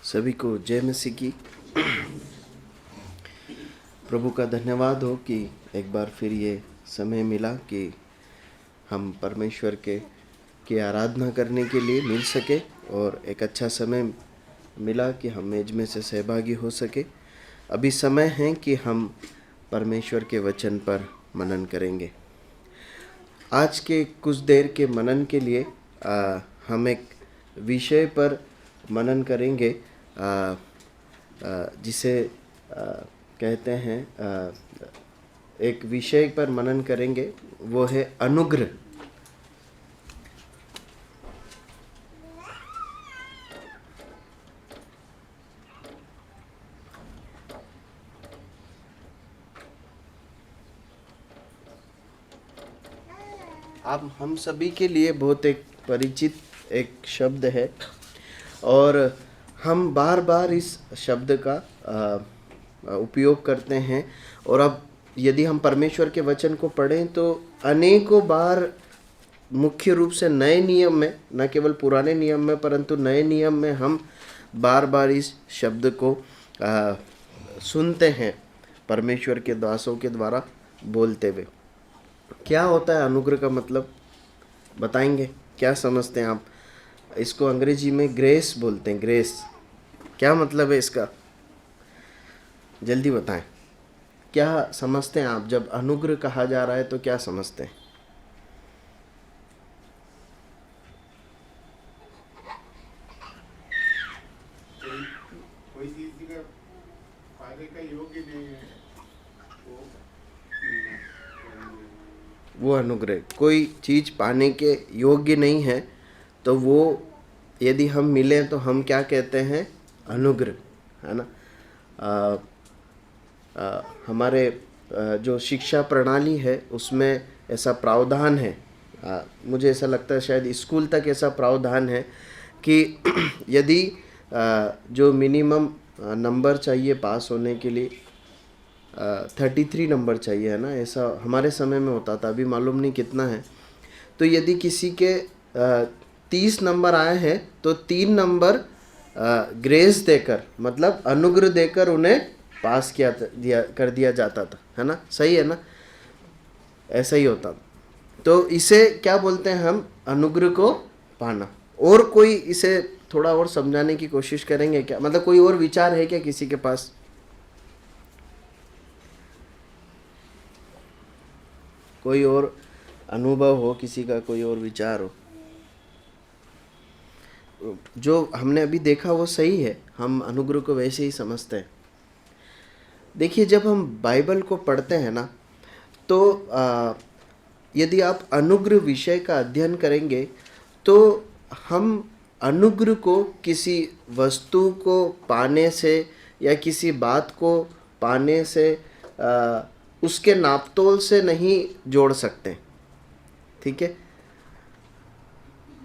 सभी को जय मसीह की। प्रभु का धन्यवाद हो कि एक बार फिर ये समय मिला कि हम परमेश्वर की आराधना करने के लिए मिल सके और एक अच्छा समय मिला कि हम मेज में से सहभागी हो सके। अभी समय है कि हम परमेश्वर के वचन पर मनन करेंगे। आज के कुछ देर के मनन के लिए हम एक विषय पर मनन करेंगे जिसे कहते हैं एक विषय पर मनन करेंगे, वो है अनुग्रह। अब हम सभी के लिए बहुत एक परिचित एक शब्द है और हम बार बार इस शब्द का उपयोग करते हैं। और अब यदि हम परमेश्वर के वचन को पढ़ें तो अनेकों बार, मुख्य रूप से नए नियम में, न केवल पुराने नियम में परंतु नए नियम में हम बार बार इस शब्द को सुनते हैं परमेश्वर के दासों के द्वारा बोलते हुए। क्या होता है अनुग्रह का मतलब बताएंगे? क्या समझते हैं आप? इसको अंग्रेजी में ग्रेस बोलते हैं। ग्रेस क्या मतलब है इसका? जल्दी बताएं, क्या समझते हैं आप? जब अनुग्रह कहा जा रहा है तो क्या समझते हैं? कोई चीज का फायदे का योग्य नहीं है वो अनुग्रह। कोई चीज पाने के योग्य नहीं है तो वो यदि हम मिले तो हम क्या कहते हैं? अनुग्रह, है ना। हमारे जो शिक्षा प्रणाली है उसमें ऐसा प्रावधान है। मुझे ऐसा लगता है शायद स्कूल तक ऐसा प्रावधान है कि यदि जो मिनिमम नंबर चाहिए पास होने के लिए 33 नंबर चाहिए, है ना, ऐसा हमारे समय में होता था, अभी मालूम नहीं कितना है। तो यदि किसी के 30 नंबर आए हैं तो 3 नंबर ग्रेस देकर, मतलब अनुग्रह देकर उन्हें पास कर दिया जाता था, है ना। सही है ना, ऐसा ही होता। तो इसे क्या बोलते हैं हम? अनुग्रह को पाना। और कोई इसे थोड़ा और समझाने की कोशिश करेंगे क्या? मतलब कोई और विचार है क्या किसी के पास? कोई और अनुभव हो किसी का, कोई और विचार हो? जो हमने अभी देखा वो सही है, हम अनुग्रह को वैसे ही समझते हैं। देखिए, जब हम बाइबल को पढ़ते हैं ना तो यदि आप अनुग्रह विषय का अध्ययन करेंगे तो हम अनुग्रह को किसी वस्तु को पाने से या किसी बात को पाने से उसके नापतोल से नहीं जोड़ सकते, ठीक है।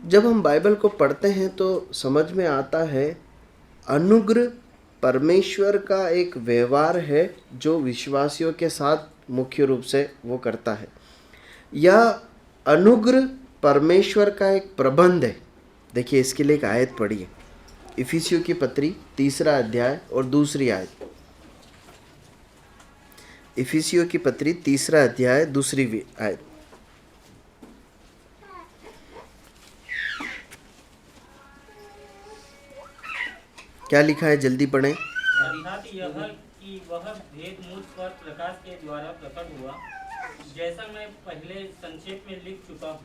जब हम बाइबल को पढ़ते हैं तो समझ में आता है अनुग्रह परमेश्वर का एक व्यवहार है जो विश्वासियों के साथ मुख्य रूप से वो करता है, या अनुग्रह परमेश्वर का एक प्रबंध है। देखिए, इसके लिए एक आयत पढ़िए, इफिसियों की पत्री 3 अध्याय और 2 आयत। इफिसियों की पत्री 3 अध्याय 2 आयत। क्या लिखा है? जल्दी पढ़ें। अर्थात यह कि वह भेद मुझ पर प्रकाश के द्वारा प्रकट हुआ, जैसा मैं पहले संक्षेप में लिख चुका हूँ।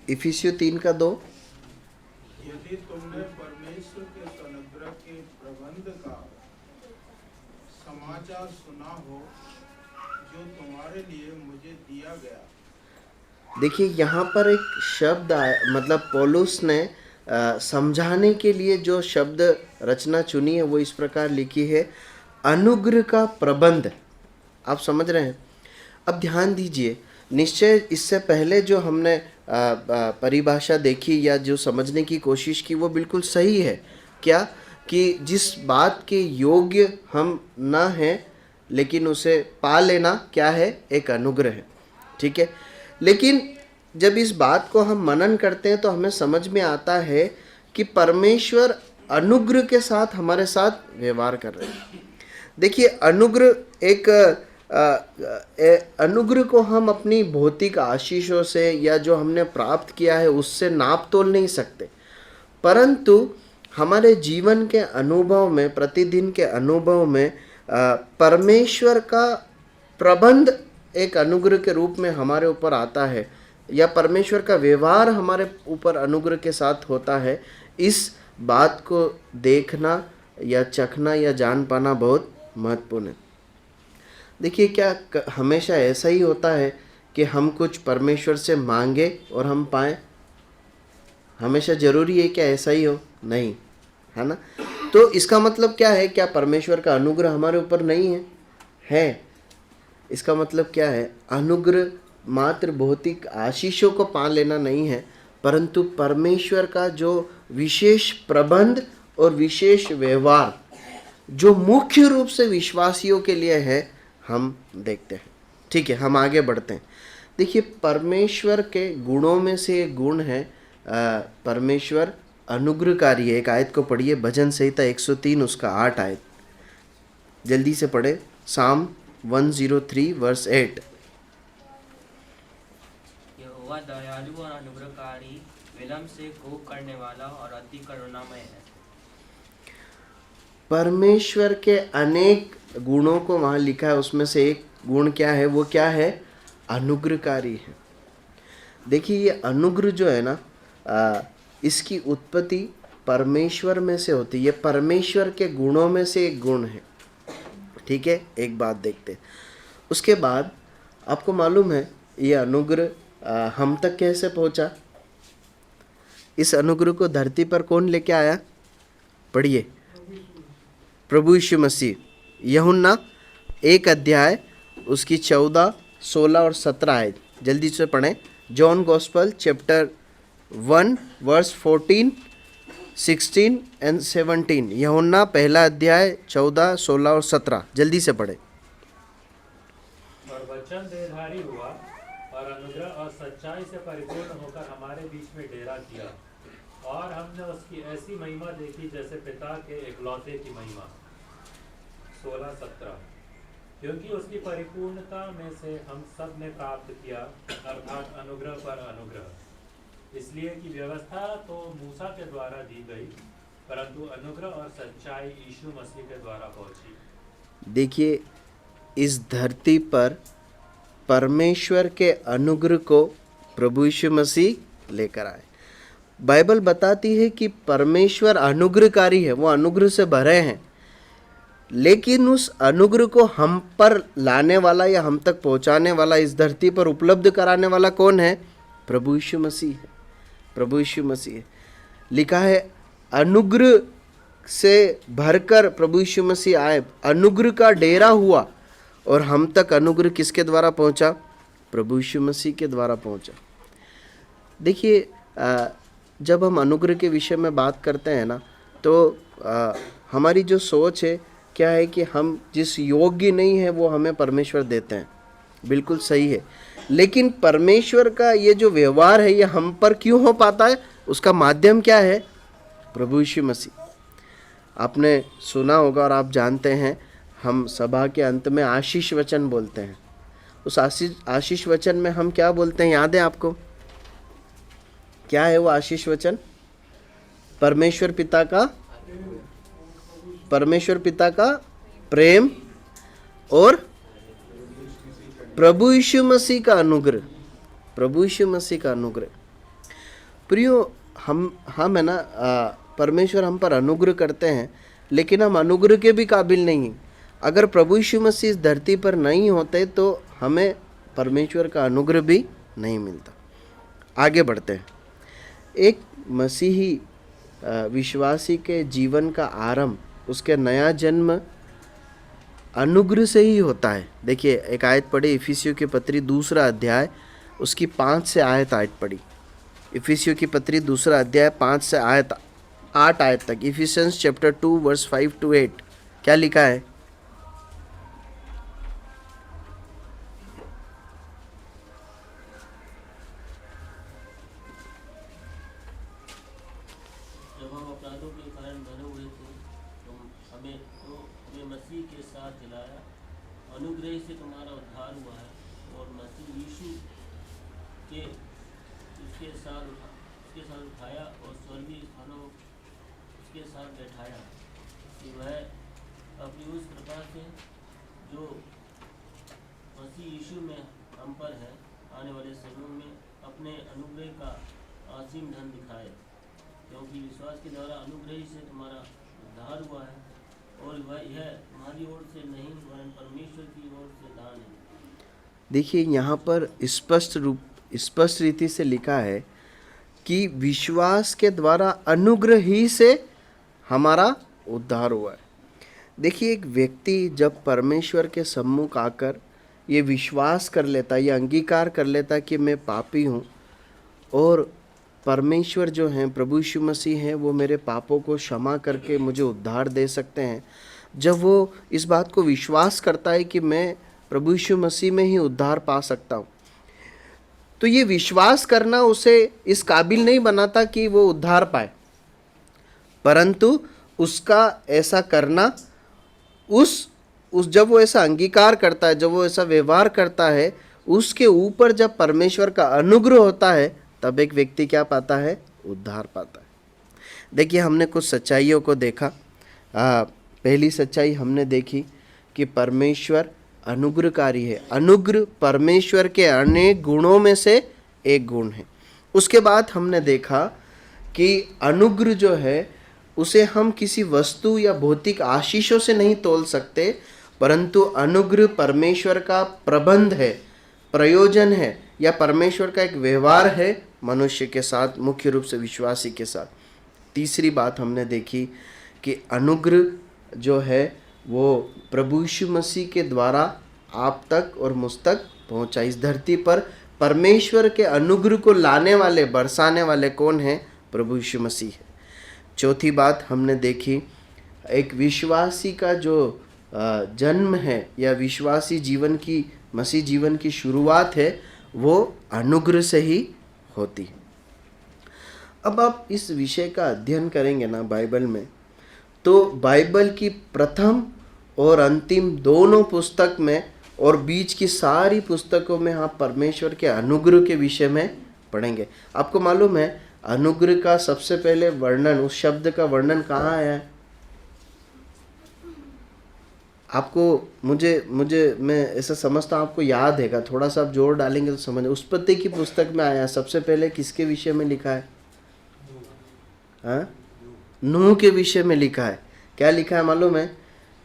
इफिसियों 3:2। यदि तुमने परमेश्वर के अनुग्रह के प्रबंध का समाचार सुना हो जो तुम्हारे लिए मुझे दिया गया। देखिए, यहाँ पर एक शब्द मतलब पौलुस ने समझाने के लिए जो शब्द रचना चुनी है वो इस प्रकार लिखी है, अनुग्रह का प्रबंध। आप समझ रहे हैं? अब ध्यान दीजिए, निश्चय इससे पहले जो हमने परिभाषा देखी या जो समझने की कोशिश की वो बिल्कुल सही है। क्या? कि जिस बात के योग्य हम ना हैं लेकिन उसे पा लेना क्या है? एक अनुग्रह है, ठीक है। लेकिन जब इस बात को हम मनन करते हैं तो हमें समझ में आता है कि परमेश्वर अनुग्रह के साथ हमारे साथ व्यवहार कर रहे हैं। देखिए, अनुग्रह एक अनुग्रह को हम अपनी भौतिक आशीषों से या जो हमने प्राप्त किया है उससे नाप तोल नहीं सकते, परंतु हमारे जीवन के अनुभव में, प्रतिदिन के अनुभव में परमेश्वर का प्रबंध एक अनुग्रह के रूप में हमारे ऊपर आता है, या परमेश्वर का व्यवहार हमारे ऊपर अनुग्रह के साथ होता है। इस बात को देखना या चखना या जान पाना बहुत महत्वपूर्ण है। देखिए, क्या हमेशा ऐसा ही होता है कि हम कुछ परमेश्वर से मांगे और हम पाएं? हमेशा जरूरी है क्या ऐसा ही हो? नहीं, है ना? तो इसका मतलब क्या है? क्या परमेश्वर का अनुग्रह हमारे ऊपर नहीं है? है। इसका मतलब क्या है? अनुग्रह मात्र भौतिक आशीषों को पा लेना नहीं है, परंतु परमेश्वर का जो विशेष प्रबंध और विशेष व्यवहार जो मुख्य रूप से विश्वासियों के लिए है, हम देखते हैं। ठीक है, हम आगे बढ़ते हैं। देखिए, परमेश्वर के गुणों में से एक गुण है परमेश्वर अनुग्रहकारी है। एक आयत को पढ़िए, भजन संहिता 103 उसका 8 आयत, जल्दी से पढ़े। साम 103 वर्स 8। यहोवा दयालु और अनुग्रहकारी, विलम्ब से कोप करने वाला और अति करुणामय है। परमेश्वर के अनेक गुणों को वहाँ लिखा है, उसमें से एक गुण क्या है? वो क्या है? अनुग्रहकारी है। देखिए, ये अनुग्रह जो है ना, इसकी उत्पत्ति परमेश्वर में से होती है। ये परमेश्वर के गुणों में से एक गुण है। ठीक है, एक बात देखते हैं। उसके बाद आपको मालूम है ये अनुग्रह हम तक कैसे पहुंचा? इस अनुग्रह को धरती पर कौन लेके आया? पढ़िए, प्रभु यीशु मसीह। यूहन्ना 1 अध्याय उसकी 14, 16 और 17 आयत, जल्दी से पढ़ें। John gospel chapter 1 verse 14, 16 and 17। यूहन्ना पहला अध्याय 14, 16 और 17, जल्दी से पढ़ें। और वचन देहधारी हुआ और अनुग्रह और सच्चाई से परिपूर्ण होकर हमारे बीच में डेरा किया, और हमने उसकी ऐसी महिमा देखी जैसे पिता के एकलौते की महिमा। 16-17। क्योंकि उसकी परिपूर्णता में से हम सब ने प्राप्त किया, अर्थात अनुग्रह पर अनुग्रह। इसलिए कि व्यवस्था तो मूसा के द्वारा दी गई, परंतु अनुग्रह और सच्चाई यीशु मसीह के द्वारा पहुंची। देखिए, इस धरती पर परमेश्वर के अनुग्रह को प्रभु यीशु मसीह लेकर आए। बाइबल बताती है कि परमेश्वर अनुग्रहकारी है, वो अनुग्रह से भरे हैं, लेकिन उस अनुग्रह को हम पर लाने वाला या हम तक पहुंचाने वाला, इस धरती पर उपलब्ध कराने वाला कौन है? प्रभु यीशु मसीह है। प्रभु यीशु मसीह है। लिखा है अनुग्रह से भरकर प्रभु यीशु मसीह आए, अनुग्रह का डेरा हुआ, और हम तक अनुग्रह किसके द्वारा पहुंचा? प्रभु यीशु मसीह के द्वारा पहुंचा। देखिए, जब हम अनुग्रह के विषय में बात करते हैं ना, तो हमारी जो सोच है क्या है कि हम जिस योग्य नहीं है वो हमें परमेश्वर देते हैं। बिल्कुल सही है, लेकिन परमेश्वर का ये जो व्यवहार है ये हम पर क्यों हो पाता है? उसका माध्यम क्या है? प्रभु यीशु मसीह। आपने सुना होगा और आप जानते हैं, हम सभा के अंत में आशीष वचन बोलते हैं। उस आशीष वचन में हम क्या बोलते हैं, याद है आपको? क्या है वो आशीष वचन? परमेश्वर पिता का प्रेम और प्रभु यीशु मसीह का अनुग्रह। प्रभु यीशु मसीह का अनुग्रह। प्रियो, हम है ना, परमेश्वर हम पर अनुग्रह करते हैं, लेकिन हम अनुग्रह के भी काबिल नहीं। अगर प्रभु यीशु मसीह इस धरती पर नहीं होते तो हमें परमेश्वर का अनुग्रह भी नहीं मिलता। आगे बढ़ते हैं। एक मसीही विश्वासी के जीवन का आरंभ, उसके नया जन्म अनुग्रह से ही होता है। देखिए, एक आयत पढ़ी, इफिसियों की पत्री 2 अध्याय उसकी 5 से आयत पढ़ी। इफिसियों की पत्री 2 अध्याय 5 से 8 आयत तक। इफिसियंस चैप्टर 2 वर्स 5 to 8 क्या लिखा है? अपराधों के कारण मरे हुए थे, हमें मसीह के साथ जलाया। अनुग्रह से तुम्हारा उद्धार हुआ है और मसीह यीशु के उसके साथ उठाया और स्वर्गीय स्थानों उसके साथ बैठाया कि वह अपनी उस कृपा से जो मसीह यीशु में हम पर है आने वाले समय में अपने अनुग्रह का असीम धन दिखाए, क्योंकि विश्वास के द्वारा अनुग्रह से तुम्हारा उद्धार हुआ है और वह यह तुम्हारी ओर से नहीं वरन परमेश्वर की ओर से दान है। देखिए यहाँ पर स्पष्ट रीति से लिखा है कि विश्वास के द्वारा अनुग्रह ही से हमारा उद्धार हुआ है। देखिए एक व्यक्ति जब परमेश्वर के सम्मुख आकर ये विश्वास कर लेता, ये अंगीकार कर लेता कि मैं पापी हूँ और परमेश्वर जो हैं प्रभु यीशु मसीह हैं वो मेरे पापों को क्षमा करके मुझे उद्धार दे सकते हैं, जब वो इस बात को विश्वास करता है कि मैं प्रभु यीशु मसीह में ही उद्धार पा सकता हूँ, तो ये विश्वास करना उसे इस काबिल नहीं बनाता कि वो उद्धार पाए, परंतु उसका ऐसा करना उस जब वो ऐसा अंगीकार करता है, जब वो ऐसा व्यवहार करता है, उसके ऊपर जब परमेश्वर का अनुग्रह होता है तब एक व्यक्ति क्या पाता है? उद्धार पाता है। देखिए हमने कुछ सच्चाइयों को देखा। पहली सच्चाई हमने देखी कि परमेश्वर अनुग्रहकारी है। अनुग्रह परमेश्वर के अनेक गुणों में से एक गुण है। उसके बाद हमने देखा कि अनुग्रह जो है उसे हम किसी वस्तु या भौतिक आशीषों से नहीं तोल सकते, परंतु अनुग्रह परमेश्वर का प्रबंध है, प्रयोजन है, या परमेश्वर का एक व्यवहार है मनुष्य के साथ, मुख्य रूप से विश्वासी के साथ। तीसरी बात हमने देखी कि अनुग्रह जो है वो प्रभु यीशु मसीह के द्वारा आप तक और मुझ तक पहुंचा। इस धरती पर परमेश्वर के अनुग्रह को लाने वाले, बरसाने वाले कौन हैं? प्रभु यीशु मसीह है। चौथी बात हमने देखी, एक विश्वासी का जो जन्म है या विश्वासी जीवन की, मसीह जीवन की शुरुआत है, वो अनुग्रह से ही होती है। अब आप इस विषय का अध्ययन करेंगे ना बाइबल में, तो बाइबल की प्रथम और अंतिम दोनों पुस्तक में और बीच की सारी पुस्तकों में आप परमेश्वर के अनुग्रह के विषय में पढ़ेंगे। आपको मालूम है अनुग्रह का सबसे पहले वर्णन, उस शब्द का वर्णन कहाँ आया है? आपको मैं ऐसा समझता हूँ आपको याद हैगा, थोड़ा सा आप जोर डालेंगे तो समझ। उत्पत्ति की पुस्तक में आया, सबसे पहले किसके विषय में लिखा है? हाँ, नूह के विषय में लिखा है। क्या लिखा है मालूम है?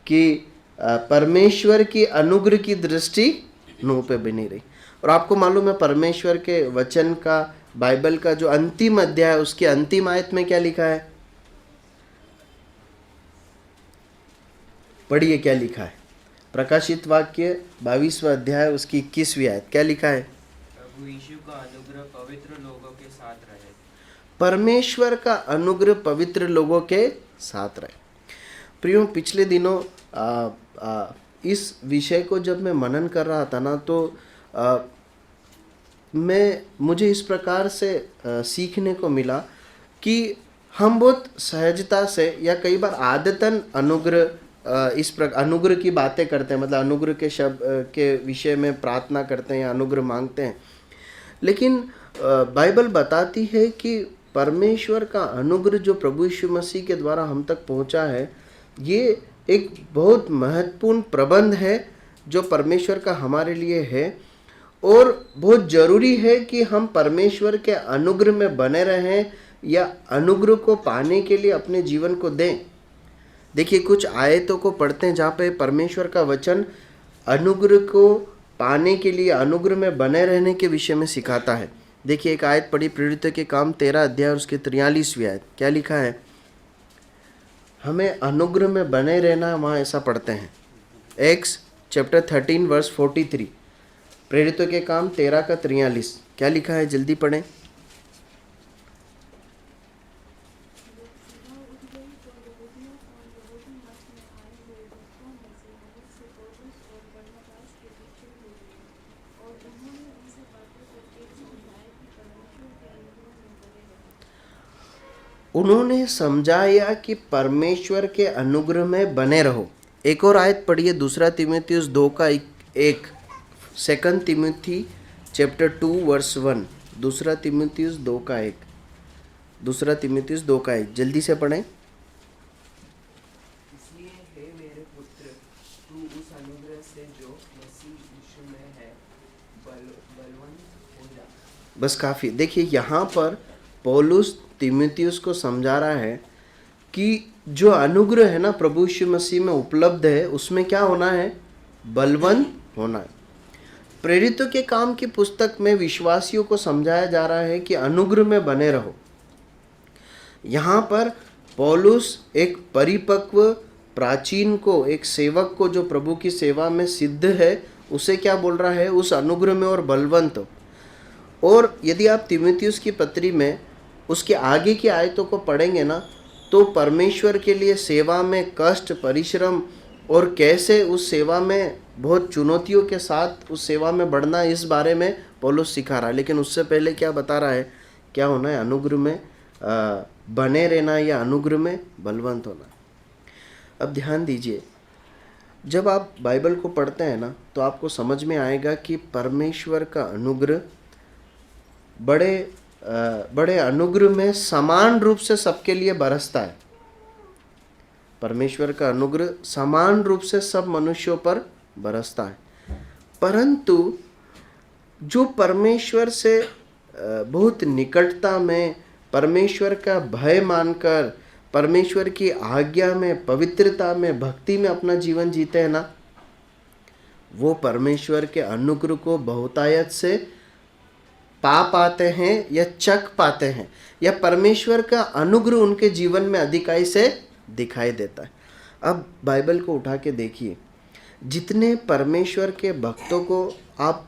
कि परमेश्वर की अनुग्रह की दृष्टि नूह पे बनी रही। और आपको मालूम है परमेश्वर के वचन का, बाइबल का जो अंतिम अध्याय है उसकी अंतिम आयत में क्या लिखा है? पढ़िए क्या लिखा है। प्रकाशित वाक्य 22वां अध्याय उसकी 21वीं आयत, क्या लिखा है? प्रभु यीशु का अनुग्रह पवित्र लोगों के साथ रहे। परमेश्वर का अनुग्रह पवित्र लोगों के साथ रहे। प्रियो, पिछले दिनों इस विषय को जब मैं मनन कर रहा था ना, तो मुझे इस प्रकार से सीखने को मिला कि हम बहुत सहजता से या कई बार आदतन अनुग्रह की बातें करते हैं, मतलब अनुग्रह के शब्द के विषय में प्रार्थना करते हैं या अनुग्रह मांगते हैं, लेकिन बाइबल बताती है कि परमेश्वर का अनुग्रह जो प्रभु यीशु मसीह के द्वारा हम तक पहुंचा है, ये एक बहुत महत्वपूर्ण प्रबंध है जो परमेश्वर का हमारे लिए है, और बहुत ज़रूरी है कि हम परमेश्वर के अनुग्रह में बने रहें या अनुग्रह को पाने के लिए अपने जीवन को दें। देखिए कुछ आयतों को पढ़ते हैं जहाँ पे परमेश्वर का वचन अनुग्रह को पाने के लिए, अनुग्रह में बने रहने के विषय में सिखाता है। देखिए एक आयत पढ़ी, प्रेरितों के काम 13 अध्याय और उसकी 43वीं आयत, क्या लिखा है? हमें अनुग्रह में बने रहना, वहाँ ऐसा पढ़ते हैं। एक्स चैप्टर 13 वर्स 43, प्रेरितों के काम 13 का 43, क्या लिखा है? जल्दी पढ़ें। उन्होंने समझाया कि परमेश्वर के अनुग्रह में बने रहो। एक और आयत पढ़िए, दूसरा तीमुथियुस 2:1, सेकंड तीमुथी चैप्टर 2 वर्स 1, दूसरा तीमुथियुस 2:1, दूसरा तीमुथियुस 2:1, जल्दी से पढ़ें। इसलिए हे मेरे पुत्र, तू उस अनुग्रह से जो मसीह यीशु में है बलवंत हो जा। बस काफ़ी। देखिए यहाँ पर पौलुस तीमुथियुस को समझा रहा है कि जो अनुग्रह है ना प्रभु यीशु मसीह में उपलब्ध है, उसमें क्या होना है? बलवंत होना है। प्रेरितों के काम की पुस्तक में विश्वासियों को समझाया जा रहा है कि अनुग्रह में बने रहो। यहाँ पर पौलुस एक परिपक्व प्राचीन को, एक सेवक को जो प्रभु की सेवा में सिद्ध है, उसे क्या बोल रहा है? उस अनुग्रह में और बलवंत हो। और यदि आप तीमुथियुस की पत्री में उसके आगे की आयतों को पढ़ेंगे ना, तो परमेश्वर के लिए सेवा में कष्ट, परिश्रम और कैसे उस सेवा में बहुत चुनौतियों के साथ उस सेवा में बढ़ना, इस बारे में पौलुस सिखा रहा है। लेकिन उससे पहले क्या बता रहा है? क्या होना है? अनुग्रह में बने रहना या अनुग्रह में बलवंत होना। अब ध्यान दीजिए, जब आप बाइबल को पढ़ते हैं ना, तो आपको समझ में आएगा कि परमेश्वर का अनुग्रह बड़े अनुग्रह में समान रूप से सबके लिए बरसता है। परमेश्वर का अनुग्रह समान रूप से सब मनुष्यों पर बरसता है। परंतु जो परमेश्वर से बहुत निकटता में, परमेश्वर का भय मानकर, परमेश्वर की आज्ञा में, पवित्रता में, भक्ति में अपना जीवन जीते हैं ना, वो परमेश्वर के अनुग्रह को बहुतायत से पा पाते हैं या चख पाते हैं, या परमेश्वर का अनुग्रह उनके जीवन में अधिकाई से दिखाई देता है। अब बाइबल को उठा के देखिए, जितने परमेश्वर के भक्तों को आप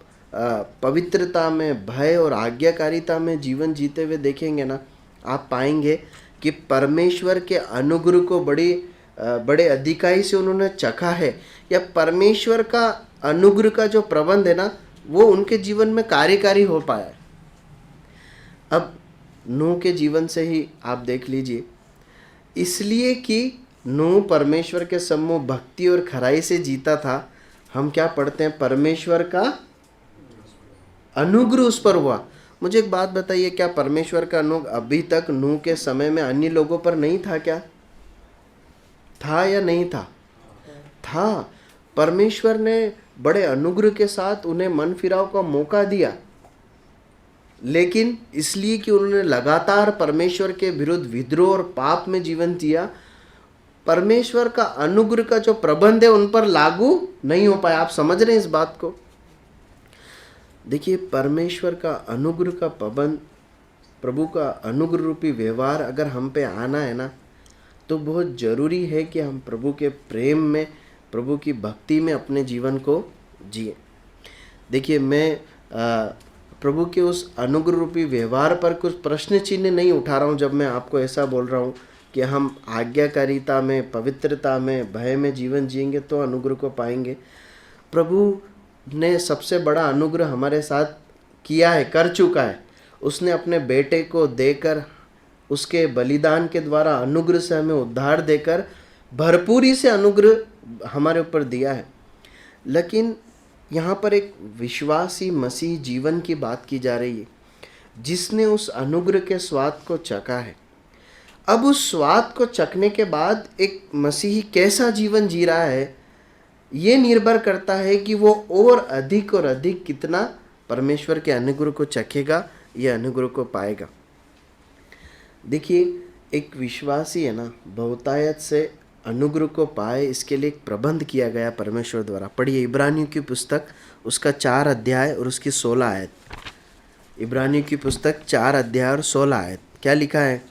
पवित्रता में, भय और आज्ञाकारिता में जीवन जीते हुए देखेंगे ना, आप पाएंगे कि परमेश्वर के अनुग्रह को बड़े अधिकाई से उन्होंने चखा है, या परमेश्वर का अनुग्रह का जो प्रबंध है ना, वो उनके जीवन में कार्यकारी हो पाया है। अब नूह के जीवन से ही आप देख लीजिए, इसलिए कि नूह परमेश्वर के सम्मुख भक्ति और खराई से जीता था, हम क्या पढ़ते हैं? परमेश्वर का अनुग्रह उस पर हुआ। मुझे एक बात बताइए, क्या परमेश्वर का अनुग्रह अभी तक नूह के समय में अन्य लोगों पर नहीं था? क्या था या नहीं था? था। परमेश्वर ने बड़े अनुग्रह के साथ उन्हें मन फिराव का मौका दिया, लेकिन इसलिए कि उन्होंने लगातार परमेश्वर के विरुद्ध विद्रोह और पाप में जीवन जिया, परमेश्वर का अनुग्रह का जो प्रबंध है उन पर लागू नहीं हो पाया। आप समझ रहे हैं इस बात को? देखिए, परमेश्वर का अनुग्रह का प्रबंध, प्रभु का अनुग्रह रूपी व्यवहार अगर हम पे आना है ना, तो बहुत ज़रूरी है कि हम प्रभु के प्रेम में, प्रभु की भक्ति में अपने जीवन को जिए। देखिए, मैं प्रभु के उस अनुग्रह रूपी व्यवहार पर कुछ प्रश्न चिन्ह नहीं उठा रहा हूँ जब मैं आपको ऐसा बोल रहा हूँ कि हम आज्ञाकारिता में, पवित्रता में, भय में जीवन जिएंगे तो अनुग्रह को पाएंगे। प्रभु ने सबसे बड़ा अनुग्रह हमारे साथ किया है, कर चुका है। उसने अपने बेटे को देकर, उसके बलिदान के द्वारा अनुग्रह से हमें उद्धार देकर भरपूरी से अनुग्रह हमारे ऊपर दिया है। लेकिन यहाँ पर एक विश्वासी मसीह जीवन की बात की जा रही है, जिसने उस अनुग्रह के स्वाद को चखा है। अब उस स्वाद को चखने के बाद एक मसीही कैसा जीवन जी रहा है, ये निर्भर करता है कि वो और अधिक कितना परमेश्वर के अनुग्रह को चखेगा, ये अनुग्रह को पाएगा। देखिए, एक विश्वासी है ना, बहुतायत से अनुग्रह को पाए, इसके लिए एक प्रबंध किया गया परमेश्वर द्वारा। पढ़िए इब्रानियों की पुस्तक, उसका 4 अध्याय और उसकी 16 आयत। इब्रानियों की पुस्तक 4 अध्याय और 16 आयत, क्या लिखा है?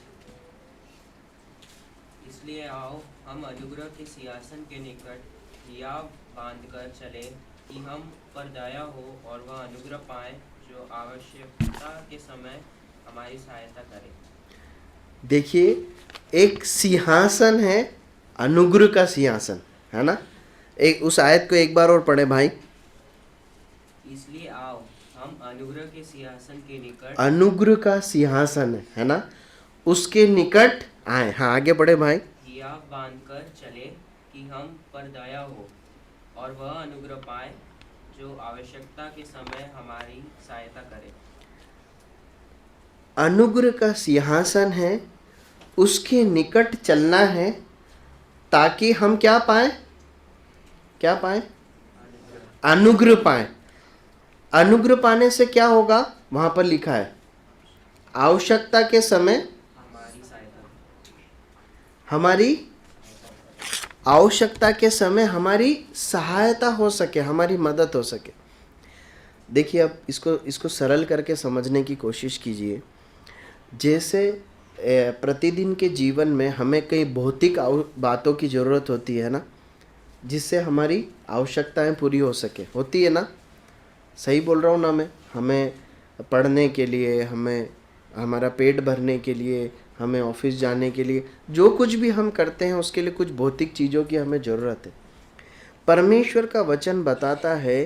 इसलिए आओ, हम अनुग्रह के सिंहासन के निकट हिया बांधकर चले, कि हम पर दया हो और वह अनुग्रह पाए, जो आवश्यकता के समय हमारी सहायता करे। देखिए, एक सिंहासन है, अनुग्रह का सिंहासन है ना। एक उस आयत को एक बार और पढ़े भाई। इसलिए आओ, हम अनुग्रह के सिंहासन के निकट, अनुग्रह का सिंहासन है ना, उसके निकट आए। हाँ, आगे बढ़े भाई। हियाव बांधकर चले कि हम पर दया हो और वह अनुग्रह पाए जो आवश्यकता के समय हमारी सहायता करे। अनुग्रह का सिंहासन है, उसके निकट चलना है ताकि हम क्या पाए? क्या पाए? अनुग्रह पाए। अनुग्रह पाने से क्या होगा? वहां पर लिखा है आवश्यकता के समय हमारी सहायता। हमारी आवश्यकता के समय हमारी सहायता हो सके, हमारी मदद हो सके। देखिए, अब इसको सरल करके समझने की कोशिश कीजिए। जैसे प्रतिदिन के जीवन में हमें कई भौतिक बातों की ज़रूरत होती है ना, जिससे हमारी आवश्यकताएं पूरी हो सके, होती है ना? सही बोल रहा हूँ ना मैं? हमें पढ़ने के लिए, हमें हमारा पेट भरने के लिए, हमें ऑफिस जाने के लिए, जो कुछ भी हम करते हैं उसके लिए कुछ भौतिक चीज़ों की हमें ज़रूरत है। परमेश्वर का वचन बताता है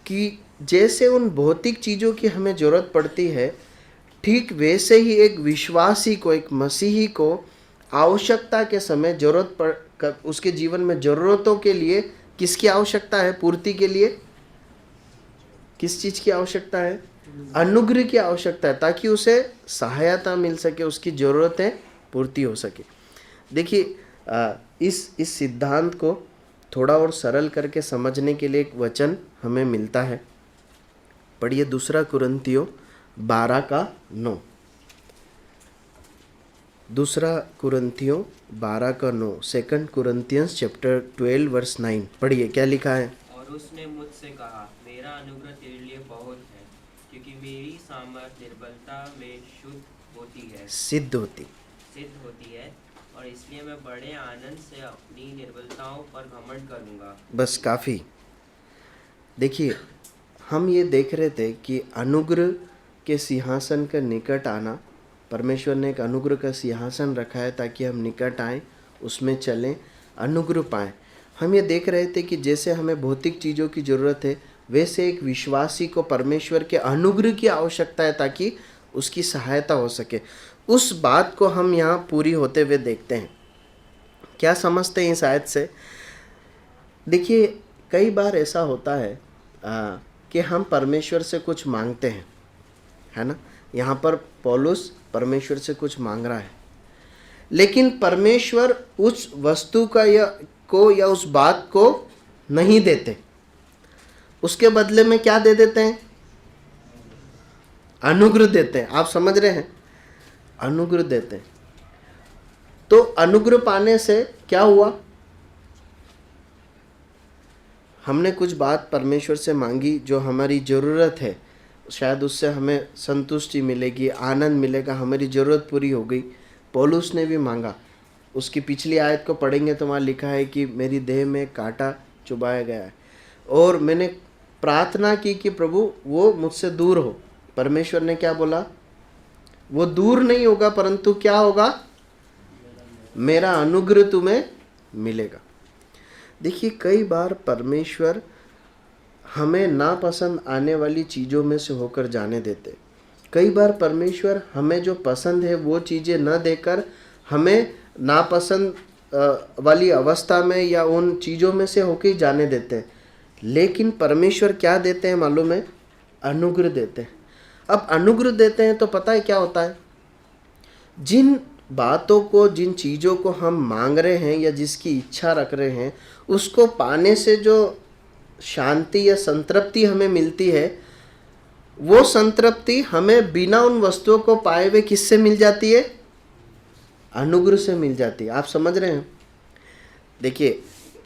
कि जैसे उन भौतिक चीज़ों की हमें ज़रूरत पड़ती है, ठीक वैसे ही एक विश्वासी को, एक मसीही को आवश्यकता के समय उसके जीवन में ज़रूरतों के लिए किसकी आवश्यकता है? पूर्ति के लिए किस चीज़ की आवश्यकता है? अनुग्रह की आवश्यकता है, ताकि उसे सहायता मिल सके, उसकी ज़रूरतें पूर्ति हो सके। देखिए, इस सिद्धांत को थोड़ा और सरल करके समझने के लिए एक वचन हमें मिलता है। पढ़िए 2 कुरिन्थियों 12:9। 2 कुरिन्थियों 12:9। 2 Corinthians chapter 12 verse 9। पढ़िए, क्या लिखा है? और उसने मुझसे कहा, मेरा अनुग्रह तेरे लिए बहुत है, क्योंकि मेरी सामर्थ निर्बलता में सिद्ध होती है, और इसलिए मैं बड़े आनंद से अपनी निर्बलताओं पर घमंड करूंगा। बस काफ़ी। देखिए, हम ये देख रहे थे कि अनुग्रह के सिंहासन के निकट आना, परमेश्वर ने एक अनुग्रह का सिंहासन रखा है ताकि हम निकट आएं, उसमें चलें, अनुग्रह पाएं। हम ये देख रहे थे कि जैसे हमें भौतिक चीज़ों की ज़रूरत है, वैसे एक विश्वासी को परमेश्वर के अनुग्रह की आवश्यकता है ताकि उसकी सहायता हो सके। उस बात को हम यहाँ पूरी होते हुए देखते हैं। क्या समझते हैं इस आयत से? देखिए, कई बार ऐसा होता है कि हम परमेश्वर से कुछ मांगते हैं, है ना? यहाँ पर पौलुस परमेश्वर से कुछ मांग रहा है, लेकिन परमेश्वर उस वस्तु का या उस बात को नहीं देते। उसके बदले में क्या दे देते हैं? अनुग्रह देते हैं। आप समझ रहे हैं? अनुग्रह देते हैं। तो अनुग्रह पाने से क्या हुआ? हमने कुछ बात परमेश्वर से मांगी जो हमारी ज़रूरत है, शायद उससे हमें संतुष्टि मिलेगी, आनंद मिलेगा, हमारी ज़रूरत पूरी हो गई। पौलुस ने भी मांगा। उसकी पिछली आयत को पढ़ेंगे तो वहाँ लिखा है कि मेरी देह में कांटा चुभाया गया है, और मैंने प्रार्थना की कि प्रभु वो मुझसे दूर हो। परमेश्वर ने क्या बोला? वो दूर नहीं होगा, परंतु क्या होगा? मेरा अनुग्रह तुम्हें मिलेगा। देखिए, कई बार परमेश्वर हमें नापसंद आने वाली चीज़ों में से होकर जाने देते। कई बार परमेश्वर हमें जो पसंद है वो चीज़ें न देकर हमें नापसंद वाली अवस्था में या उन चीज़ों में से होकर जाने देते हैं। लेकिन परमेश्वर क्या देते हैं मालूम है? अनुग्रह देते हैं। अब अनुग्रह देते हैं तो पता है क्या होता है? जिन बातों को, जिन चीज़ों को हम मांग रहे हैं या जिसकी इच्छा रख रहे हैं, उसको पाने से जो शांति या संतृप्ति हमें मिलती है, वो संतृप्ति हमें बिना उन वस्तुओं को पाए हुए किससे मिल जाती है? अनुग्रह से मिल जाती है। आप समझ रहे हैं? देखिए,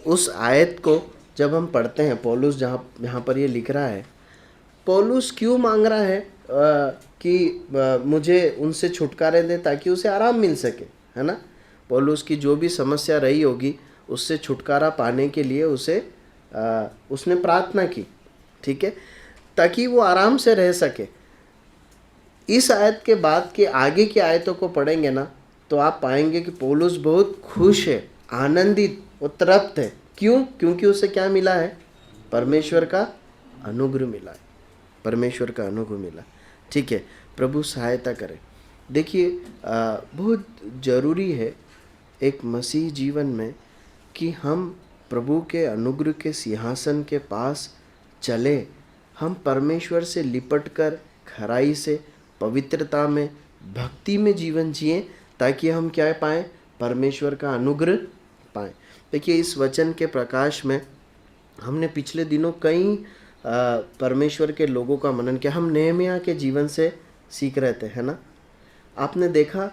उस आयत को जब हम पढ़ते हैं, पौलुस यहाँ पर ये लिख रहा है, पौलुस क्यों मांग रहा है कि मुझे उनसे छुटकारे दे ताकि उसे आराम मिल सके, है ना? पौलुस की जो भी समस्या रही होगी उससे छुटकारा पाने के लिए उसने प्रार्थना की, ठीक है, ताकि वो आराम से रह सके। इस आयत के बाद के आगे की आयतों को पढ़ेंगे ना तो आप पाएंगे कि पौलुस बहुत खुश है, आनंदित, वो तृप्त है। क्यों? क्योंकि उसे क्या मिला है? परमेश्वर का अनुग्रह मिला है। परमेश्वर का अनुग्रह मिला। ठीक है, प्रभु सहायता करे। देखिए बहुत ज़रूरी है एक मसीह जीवन में कि हम प्रभु के अनुग्रह के सिंहासन के पास चले, हम परमेश्वर से लिपट कर खराई से, पवित्रता में, भक्ति में जीवन जिए, ताकि हम क्या पाएँ, परमेश्वर का अनुग्रह पाएँ। देखिए इस वचन के प्रकाश में हमने पिछले दिनों कई परमेश्वर के लोगों का मनन किया। हम नेहमिया के जीवन से सीख रहे थे, है ना। आपने देखा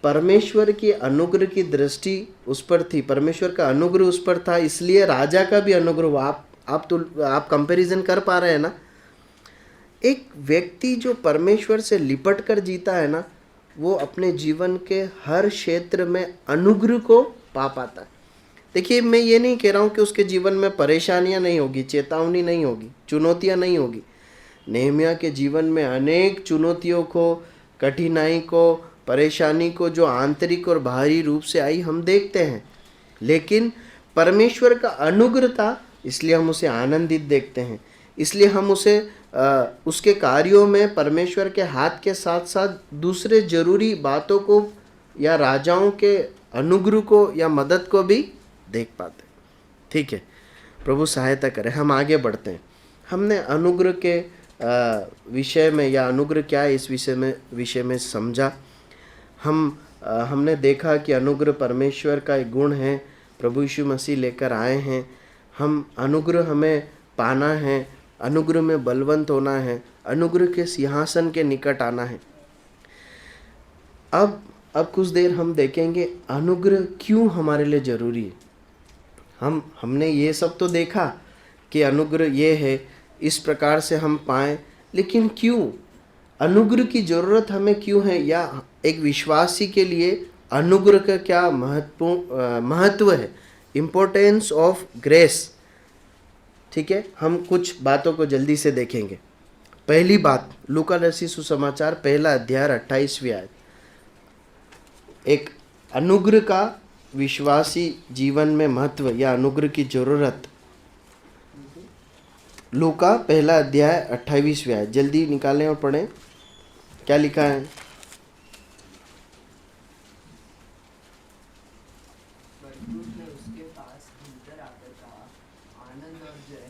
परमेश्वर की अनुग्रह की दृष्टि उस पर थी, परमेश्वर का अनुग्रह उस पर था, इसलिए राजा का भी अनुग्रह हुआ। आप कंपैरिजन कर पा रहे हैं ना। एक व्यक्ति जो परमेश्वर से लिपट कर जीता है ना, वो अपने जीवन के हर क्षेत्र में अनुग्रह को पा पाता है। देखिए मैं ये नहीं कह रहा हूँ कि उसके जीवन में परेशानियाँ नहीं होगी, चेतावनी नहीं होगी, चुनौतियाँ नहीं होगी। नेहमिया के जीवन में अनेक चुनौतियों को, कठिनाई को, परेशानी को जो आंतरिक और बाहरी रूप से आई हम देखते हैं, लेकिन परमेश्वर का अनुग्रह था, इसलिए हम उसे आनंदित देखते हैं। इसलिए हम उसे उसके कार्यों में परमेश्वर के हाथ के साथ साथ दूसरे जरूरी बातों को या राजाओं के अनुग्रह को या मदद को भी देख पाते। ठीक है, प्रभु सहायता करे। हम आगे बढ़ते हैं। हमने अनुग्रह के विषय में या अनुग्रह क्या है इस विषय में समझा। हमने देखा कि अनुग्रह परमेश्वर का एक गुण है, प्रभु यीशु मसीह लेकर आए हैं। हम अनुग्रह हमें पाना है, अनुग्रह में बलवंत होना है, अनुग्रह के सिंहासन के निकट आना है। अब कुछ देर हम देखेंगे अनुग्रह क्यों हमारे लिए जरूरी है। हमने ये सब तो देखा कि अनुग्रह ये है, इस प्रकार से हम पाएं, लेकिन क्यों अनुग्रह की जरूरत हमें क्यों है, या एक विश्वासी के लिए अनुग्रह का क्या महत्व है, इम्पोर्टेंस ऑफ ग्रेस। ठीक है, हम कुछ बातों को जल्दी से देखेंगे। पहली बात, लूका रचित सुसमाचार 1 अध्याय 28वीं आयत। एक अनुग्रह का विश्वासी जीवन में महत्व या अनुग्रह की जरूरत। लूका 1 अध्याय 28वीं आयत, जल्दी निकालें और पढ़ें। क्या लिखा है? बरनूस ने उसके पास भीतर आकर कहा, आनंद और जय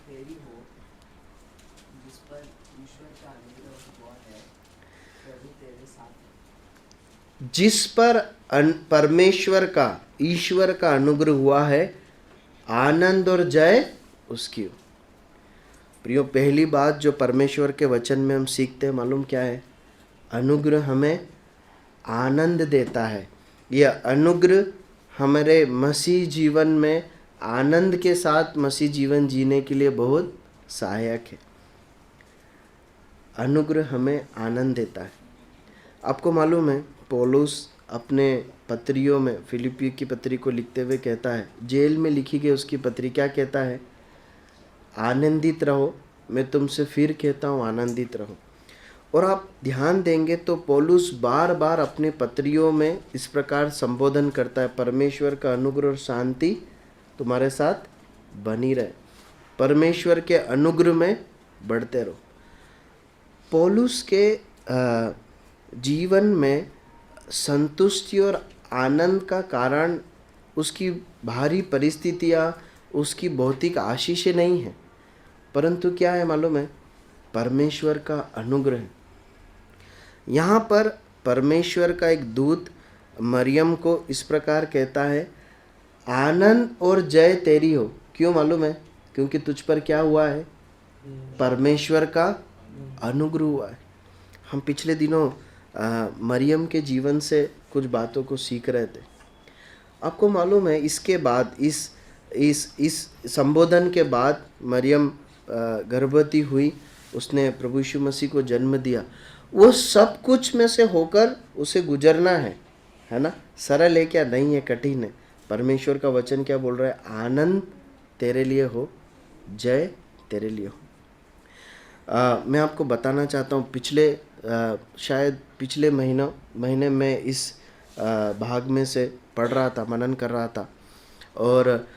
तेरी हो, जिस पर ईश्वर का अनुग्रह हुआ है, प्रभु तेरे साथ है। जिस पर परमेश्वर का, ईश्वर का अनुग्रह हुआ है, आनंद और जय उसकी हो। प्रियो, पहली बात जो परमेश्वर के वचन में हम सीखते हैं मालूम क्या है? अनुग्रह हमें आनंद देता है। यह अनुग्रह हमारे मसीह जीवन में आनंद के साथ मसीह जीवन जीने के लिए बहुत सहायक है। अनुग्रह हमें आनंद देता है। आपको मालूम है पौलुस अपने पत्रियों में, फिलिपियों की पत्री को लिखते हुए कहता है, जेल में लिखी गई उसकी पत्री, क्या कहता है? आनंदित रहो, मैं तुमसे फिर कहता हूँ आनंदित रहो। और आप ध्यान देंगे तो पौलुस बार बार अपने पत्रियों में इस प्रकार संबोधन करता है, परमेश्वर का अनुग्रह और शांति तुम्हारे साथ बनी रहे, परमेश्वर के अनुग्रह में बढ़ते रहो। पौलुस के जीवन में संतुष्टि और आनंद का कारण उसकी बाहरी परिस्थितियाँ, उसकी भौतिक आशीषें नहीं है, परंतु क्या है मालूम है? परमेश्वर का अनुग्रह। यहाँ पर परमेश्वर का एक दूत मरियम को इस प्रकार कहता है, आनंद और जय तेरी हो। क्यों मालूम है? क्योंकि तुझ पर क्या हुआ है? परमेश्वर का अनुग्रह हुआ है। हम पिछले दिनों मरियम के जीवन से कुछ बातों को सीख रहे थे। आपको मालूम है इसके बाद, इस संबोधन के बाद मरियम गर्भवती हुई, उसने प्रभु यीशु मसीह को जन्म दिया। वो सब कुछ में से होकर उसे गुजरना है ना। सरल है क्या? नहीं है, कठिन है। परमेश्वर का वचन क्या बोल रहा है? आनंद तेरे लिए हो, जय तेरे लिए हो। मैं आपको बताना चाहता हूँ, शायद पिछले महीने में इस भाग में से पढ़ रहा था, मनन कर रहा था, और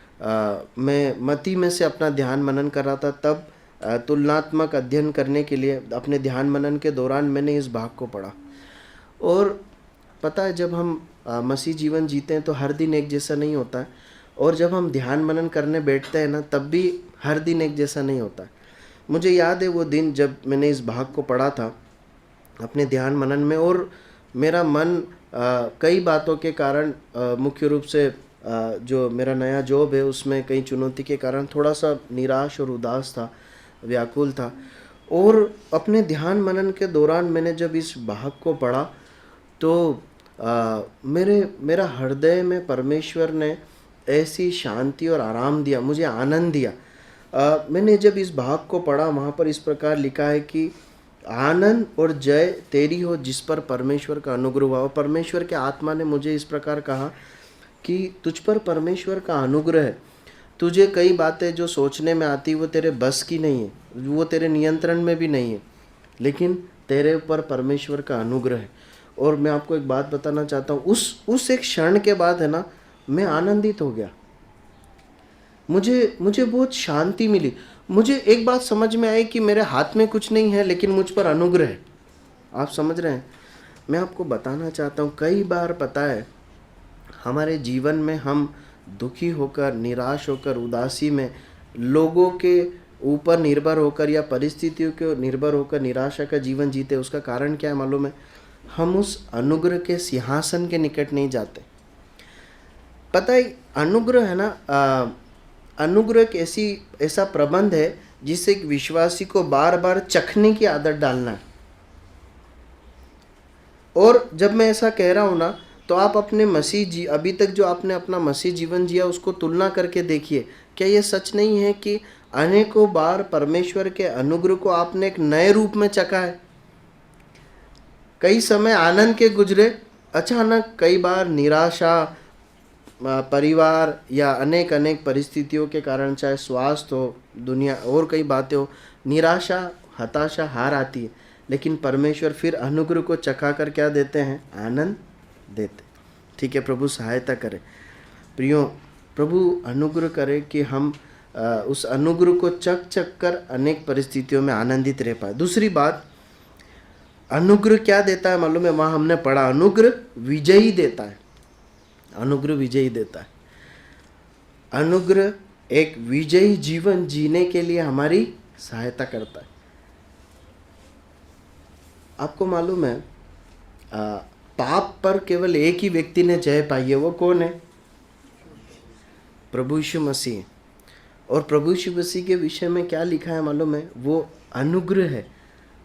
मैं मत्ती में से अपना ध्यान मनन कर रहा था। तब तुलनात्मक अध्ययन करने के लिए अपने ध्यान मनन के दौरान मैंने इस भाग को पढ़ा। और पता है जब हम मसीह जीवन जीते हैं तो हर दिन एक जैसा नहीं होता है, और जब हम ध्यान मनन करने बैठते हैं ना तब भी हर दिन एक जैसा नहीं होता है। मुझे याद है वो दिन जब मैंने इस भाग को पढ़ा था अपने ध्यान मनन में, और मेरा मन कई बातों के कारण, मुख्य रूप से जो मेरा नया जॉब है उसमें कई चुनौती के कारण थोड़ा सा निराश और उदास था, व्याकुल था। और अपने ध्यान मनन के दौरान मैंने जब इस भाग को पढ़ा तो मेरा हृदय में परमेश्वर ने ऐसी शांति और आराम दिया, मुझे आनंद दिया। मैंने जब इस भाग को पढ़ा वहाँ पर इस प्रकार लिखा है कि आनंद और जय तेरी हो जिस पर परमेश्वर का अनुग्रह हुआ। और परमेश्वर के आत्मा ने मुझे इस प्रकार कहा कि तुझ पर परमेश्वर का अनुग्रह है। तुझे कई बातें जो सोचने में आती वो तेरे बस की नहीं है, वो तेरे नियंत्रण में भी नहीं है, लेकिन तेरे ऊपर परमेश्वर का अनुग्रह है। और मैं आपको एक बात बताना चाहता हूँ, उस एक क्षण के बाद है ना, मैं आनंदित हो गया। मुझे बहुत शांति मिली। मुझे एक बात समझ में आई कि मेरे हाथ में कुछ नहीं है लेकिन मुझ पर अनुग्रह है। आप समझ रहे हैं? मैं आपको बताना चाहता हूँ, कई बार पता है हमारे जीवन में हम दुखी होकर, निराश होकर, उदासी में, लोगों के ऊपर निर्भर होकर या परिस्थितियों के निर्भर होकर निराशा का जीवन जीते। उसका कारण क्या है मालूम है? हम उस अनुग्रह के सिंहासन के निकट नहीं जाते। पता है अनुग्रह है ना, अनुग्रह एक ऐसा प्रबंध है जिससे एक विश्वासी को बार बार चखने की आदत डालना है। और जब मैं ऐसा कह रहा हूँ ना, तो आप अपने अभी तक जो आपने अपना मसीह जीवन जिया उसको तुलना करके देखिए। क्या ये सच नहीं है कि अनेकों बार परमेश्वर के अनुग्रह को आपने एक नए रूप में चखा है? कई समय आनंद के गुजरे, अचानक कई बार निराशा, परिवार या अनेक परिस्थितियों के कारण, चाहे स्वास्थ्य हो, दुनिया और कई बातें हो, निराशा, हताशा, हार आती है। लेकिन परमेश्वर फिर अनुग्रह को चखा कर क्या देते हैं? आनंद देते। ठीक है, प्रभु सहायता करे। प्रियो, प्रभु अनुग्रह करे कि हम उस अनुग्रह को चख कर अनेक परिस्थितियों में आनंदित रह पाए। दूसरी बात, अनुग्रह क्या देता है मालूम है? वहाँ हमने पढ़ा अनुग्रह विजयी देता है। अनुग्रह विजयी देता है। अनुग्रह एक विजयी जीवन जीने के लिए हमारी सहायता करता है। आपको मालूम है पाप पर केवल एक ही व्यक्ति ने जय पाई है। वो कौन है? प्रभु यीशु मसीह। और प्रभु यीशु मसीह के विषय में क्या लिखा है मालूम है? वो अनुग्रह है।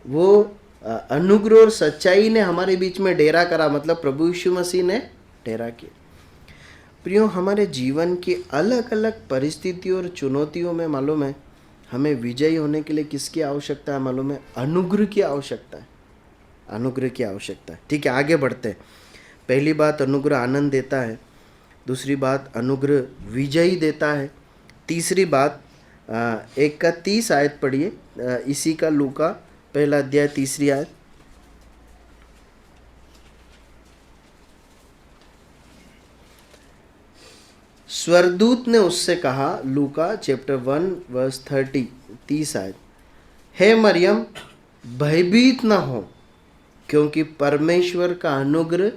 वो अनुग्रह और सच्चाई ने हमारे बीच में डेरा करा, मतलब प्रभु यीशु मसीह ने डेरा किया। प्रियो, हमारे जीवन की अलग अलग परिस्थितियों और चुनौतियों में मालूम है हमें विजयी होने के लिए किसकी आवश्यकता है मालूम है? अनुग्रह की आवश्यकता है। अनुग्रह की आवश्यकता है। ठीक है, आगे बढ़ते हैं। पहली बात, अनुग्रह आनंद देता है। दूसरी बात, अनुग्रह विजयी देता है। तीसरी बात, 1:30 आयत पढ़िए, इसी का लूका पहला अध्याय 3 आयत। स्वर्गदूत ने उससे कहा, लूका चैप्टर 1:30, 30 आयत, हे मरियम, भयभीत न हो, क्योंकि परमेश्वर का अनुग्रह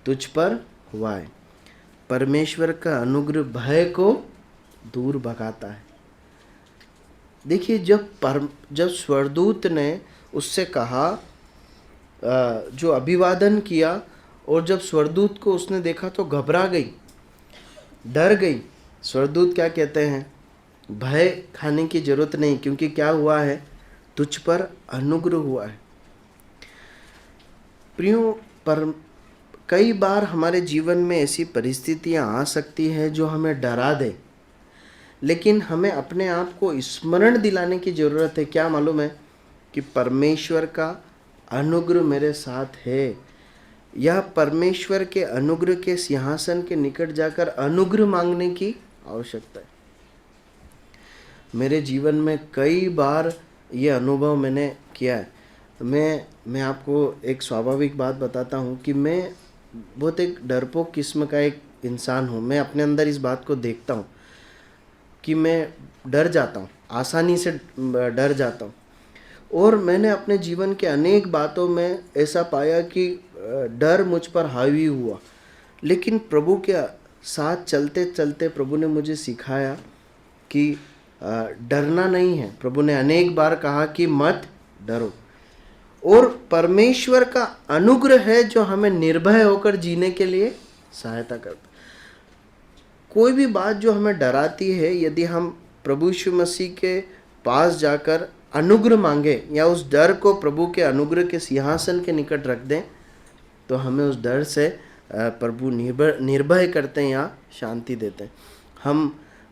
तुझ पर हुआ है। परमेश्वर का अनुग्रह भय को दूर भगाता है। देखिए, जब स्वर्गदूत ने उससे कहा, जो अभिवादन किया, और जब स्वर्गदूत को उसने देखा तो घबरा गई, डर गई। स्वर्गदूत क्या कहते हैं? भय खाने की जरूरत नहीं, क्योंकि क्या हुआ है? तुझ पर अनुग्रह हुआ है। प्रियो, पर कई बार हमारे जीवन में ऐसी परिस्थितियां आ सकती है जो हमें डरा दे, लेकिन हमें अपने आप को स्मरण दिलाने की ज़रूरत है। क्या मालूम है? कि परमेश्वर का अनुग्रह मेरे साथ है। यह परमेश्वर के अनुग्रह के सिंहासन के निकट जाकर अनुग्रह मांगने की आवश्यकता है। मेरे जीवन में कई बार ये अनुभव मैंने किया है। मैं आपको एक स्वाभाविक बात बताता हूँ कि मैं बहुत एक डरपोक किस्म का एक इंसान हूँ। मैं अपने अंदर इस बात को देखता हूँ कि मैं डर जाता हूँ, आसानी से डर जाता हूँ। और मैंने अपने जीवन के अनेक बातों में ऐसा पाया कि डर मुझ पर हावी हुआ, लेकिन प्रभु के साथ चलते चलते प्रभु ने मुझे सिखाया कि डरना नहीं है। प्रभु ने अनेक बार कहा कि मत डरो, और परमेश्वर का अनुग्रह है जो हमें निर्भय होकर जीने के लिए सहायता करता। कोई भी बात जो हमें डराती है, यदि हम प्रभु यीशु मसीह के पास जाकर अनुग्रह मांगे या उस डर को प्रभु के अनुग्रह के सिंहासन के निकट रख दें, तो हमें उस डर से प्रभु निर्भय करते हैं या शांति देते हैं।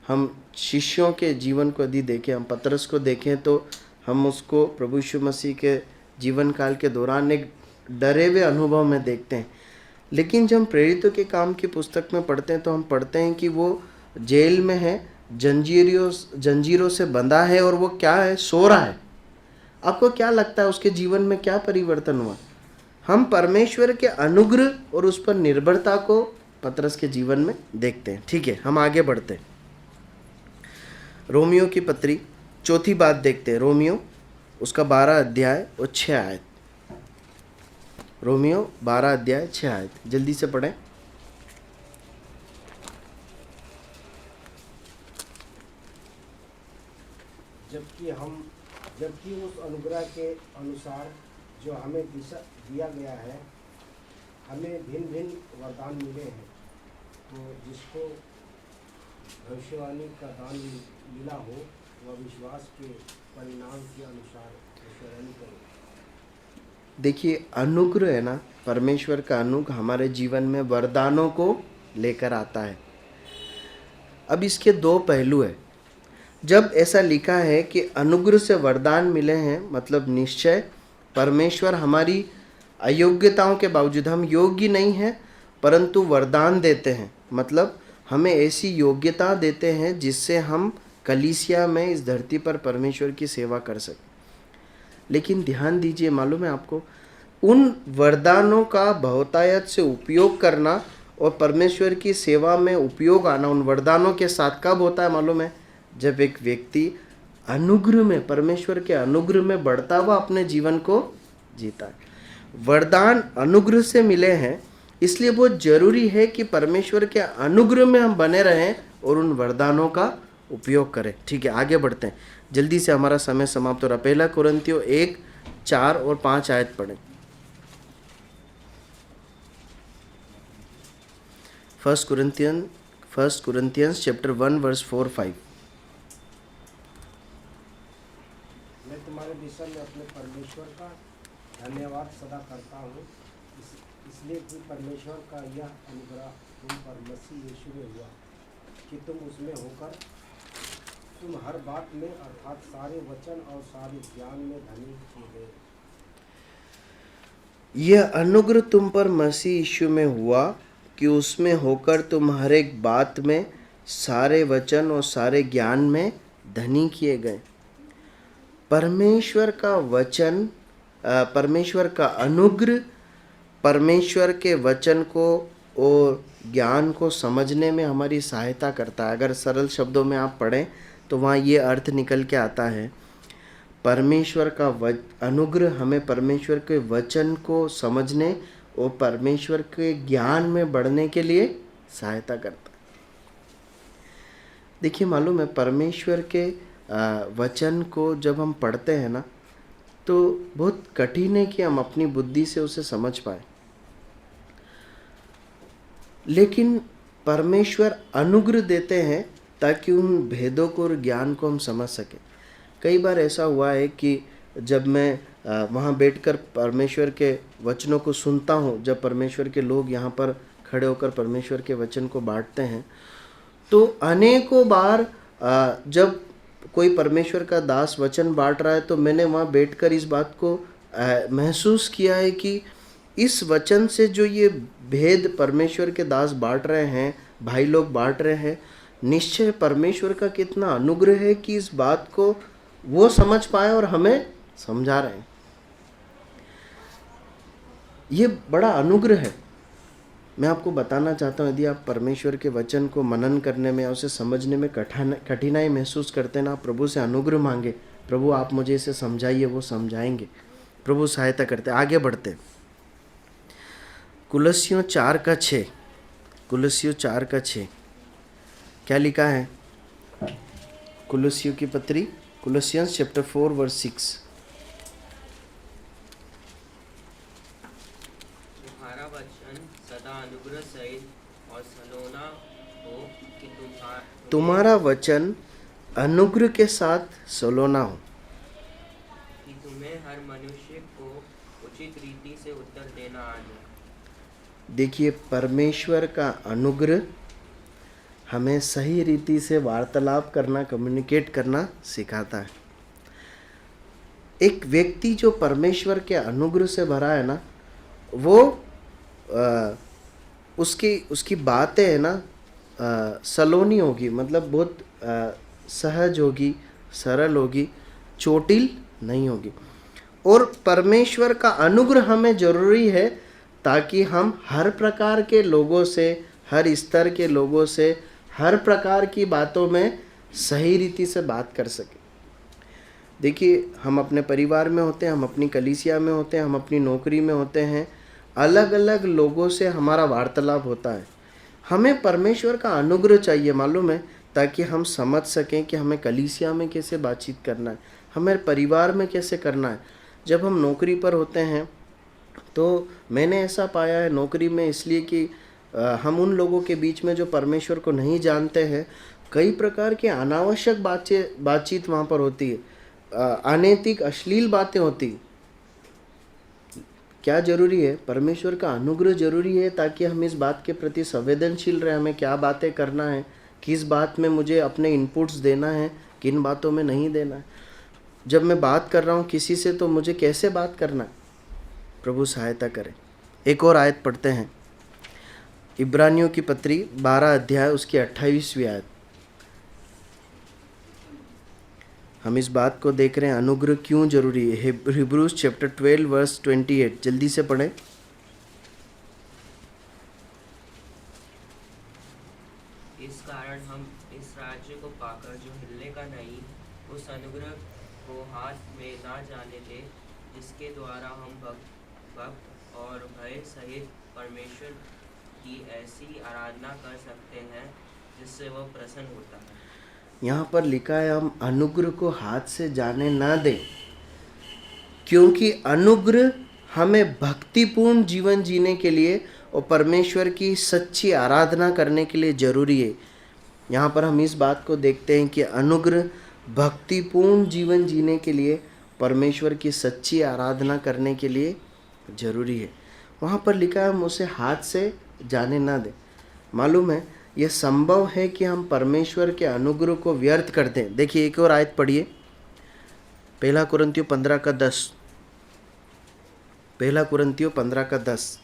हम शिष्यों के जीवन को यदि देखें, हम पतरस को देखें, तो हम उसको प्रभु यीशु मसीह के जीवन काल के दौरान एक डरे हुए अनुभव में देखते हैं। लेकिन जब हम प्रेरितों के काम की पुस्तक में पढ़ते हैं, तो हम पढ़ते हैं कि वो जेल में है, जंजीरों से बंधा है, और वो क्या है, सो रहा है। आपको क्या लगता है उसके जीवन में क्या परिवर्तन हुआ? हम परमेश्वर के अनुग्रह और उस पर निर्भरता को पतरस के जीवन में देखते हैं। ठीक है, हम आगे बढ़ते हैं। रोमियो की पत्री चौथी बात देखते हैं। रोमियो उसका 12 अध्याय और 6 आयत। रोमियो 12 अध्याय 6 आयत, जल्दी से पढ़ें। जबकि उस अनुग्रह के अनुसार जो हमें दिया गया है, हमें भिन्न भिन्न वरदान मिले हैं। तो जिसको भविष्यवाणी का दान मिला हो, वह विश्वास के परिणाम के अनुसार भविष्यवाणी करे। देखिए, अनुग्रह है ना, परमेश्वर का अनुग्रह हमारे जीवन में वरदानों को लेकर आता है। अब इसके दो पहलू है। जब ऐसा लिखा है कि अनुग्रह से वरदान मिले हैं, मतलब निश्चय परमेश्वर हमारी अयोग्यताओं के बावजूद, हम योग्य नहीं हैं परंतु वरदान देते हैं, मतलब हमें ऐसी योग्यता देते हैं जिससे हम कलीसिया में इस धरती पर परमेश्वर की सेवा कर सकें। लेकिन ध्यान दीजिए, मालूम है आपको, उन वरदानों का बहुतायत से उपयोग करना और परमेश्वर की सेवा में उपयोग आना उन वरदानों के साथ कब होता है मालूम है? जब एक व्यक्ति अनुग्रह में, परमेश्वर के अनुग्रह में बढ़ता हुआ अपने जीवन को जीता है। वरदान अनुग्रह से मिले हैं, इसलिए बहुत जरूरी है कि परमेश्वर के अनुग्रह में हम बने रहें और उन वरदानों का उपयोग करें। ठीक है, आगे बढ़ते हैं, जल्दी से हमारा समय समाप्त हो रहा। पहला कुरिन्थियों 1, 4 और 5 आयत पढ़ें। First Corinthians chapter 1 verse 4-5। मैं तुम्हारे विषय में अपने परमेश्वर का धन्यवाद सदा करता हूँ, इसलिए कि परमेश्वर का यह अनुग्रह तुम पर मसीह यीशु में हुआ कि तुम उसमें होकर तुम हर बात में अर्थात सारे वचन और सारे ज्ञान में धनी किए गए। यह अनुग्रह तुम पर मसीह यीशु में हुआ कि उसमें होकर तुम हर एक बात में सारे वचन और सारे ज्ञान में धनी किए गए। परमेश्वर का वचन, परमेश्वर का अनुग्रह परमेश्वर के वचन को और ज्ञान को समझने में हमारी सहायता करता है। अगर सरल शब्दों में आप पढ़ें तो वहाँ ये अर्थ निकल के आता है, परमेश्वर का अनुग्रह हमें परमेश्वर के वचन को समझने और परमेश्वर के ज्ञान में बढ़ने के लिए सहायता करता है। देखिए, मालूम है, परमेश्वर के वचन को जब हम पढ़ते हैं ना, तो बहुत कठिन है कि हम अपनी बुद्धि से उसे समझ पाए, लेकिन परमेश्वर अनुग्रह देते हैं ताकि उन भेदों को और ज्ञान को हम समझ सकें। कई बार ऐसा हुआ है कि जब मैं वहाँ बैठकर परमेश्वर के वचनों को सुनता हूँ, जब परमेश्वर के लोग यहाँ पर खड़े होकर परमेश्वर के वचन को बांटते हैं, तो अनेकों बार जब कोई परमेश्वर का दास वचन बांट रहा है, तो मैंने वहाँ बैठकर इस बात को महसूस किया है कि इस वचन से जो ये भेद परमेश्वर के दास बांट रहे हैं, भाई लोग बांट रहे हैं, निश्चय परमेश्वर का कितना अनुग्रह है कि इस बात को वो समझ पाए और हमें समझा रहे हैं। ये बड़ा अनुग्रह है। मैं आपको बताना चाहता हूँ, यदि आप परमेश्वर के वचन को मनन करने में और उसे समझने में कठिनाई महसूस करते हैं ना, आप प्रभु से अनुग्रह मांगे, प्रभु आप मुझे इसे समझाइए, वो समझाएंगे। प्रभु सहायता करते। आगे बढ़ते। कुलस्सियों 4:6, कुलस्सियों 4:6 क्या लिखा है? कुलस्सियों की पत्री, कुलस्सियंस चैप्टर 4 वर्स 6। तुम्हारा वचन सदा अनुग्रह सहित और सलोना हो कि तुम्हारा वचन अनुग्रह के साथ सलोना हो, कि तुम्हें हर मनुष्य को उचित रीति से उत्तर देना आ जाए। देखिए, परमेश्वर का अनुग्रह हमें सही रीति से वार्तालाप करना, कम्युनिकेट करना सिखाता है। एक व्यक्ति जो परमेश्वर के अनुग्रह से भरा है ना, वो उसकी बातें है ना सलोनी होगी, मतलब बहुत सहज होगी, सरल होगी, चोटिल नहीं होगी। और परमेश्वर का अनुग्रह हमें जरूरी है ताकि हम हर प्रकार के लोगों से, हर स्तर के लोगों से, हर प्रकार की बातों में सही रीति से बात कर सकें। देखिए, हम अपने परिवार में होते हैं, हम अपनी कलीसिया में होते हैं, हम अपनी नौकरी में होते हैं, अलग अलग लोगों से हमारा वार्तालाप होता है। हमें परमेश्वर का अनुग्रह चाहिए, मालूम है, ताकि हम समझ सकें कि हमें कलीसिया में कैसे बातचीत करना है, हमें परिवार में कैसे करना है। जब हम नौकरी पर होते हैं तो मैंने ऐसा पाया है नौकरी में, इसलिए कि हम उन लोगों के बीच में जो परमेश्वर को नहीं जानते हैं, कई प्रकार की अनावश्यक बातचीत वहाँ पर होती है, अनैतिक अश्लील बातें होती। क्या जरूरी है? परमेश्वर का अनुग्रह जरूरी है ताकि हम इस बात के प्रति संवेदनशील रहे, हमें क्या बातें करना है, किस बात में मुझे अपने इनपुट्स देना है, किन बातों में नहीं देना है। जब मैं बात कर रहा हूँ किसी से तो मुझे कैसे बात करना है, प्रभु सहायता करें। एक और आयत पढ़ते हैं, इब्रानियों की पत्री 12 अध्याय उसकी 28वीं आयत। हम इस बात को देख रहे हैं अनुग्रह क्यों जरूरी है। हिब्रूज चैप्टर 12 वर्स 28, जल्दी से पढ़ें। इस कारण हम इस राज्य को पाकर जो हिलने का नहीं, उस अनुग्रह को हाथ में ना जाने दे, जिसके द्वारा हम भक्त और भय सहित परमेश्वर की ऐसी आराधना कर सकते हैं जिससे वह प्रसन्न होता है। यहाँ पर लिखा है हम अनुग्रह को हाथ से जाने ना दें, क्योंकि अनुग्रह हमें भक्तिपूर्ण जीवन जीने के लिए और परमेश्वर की सच्ची आराधना करने के लिए जरूरी है। यहाँ पर हम इस बात को देखते हैं कि अनुग्रह भक्तिपूर्ण जीवन जीने के लिए, परमेश्वर की सच्ची आराधना करने के लिए जरूरी है। वहाँ पर लिखा है हम उसे हाथ से जाने ना दें। मालूम है, यह संभव है कि हम परमेश्वर के अनुग्रह को व्यर्थ कर दें। देखिए, एक और आयत पढ़िए, 1 कुरिन्थियों 15:10। 1 कुरिन्थियों 15:10।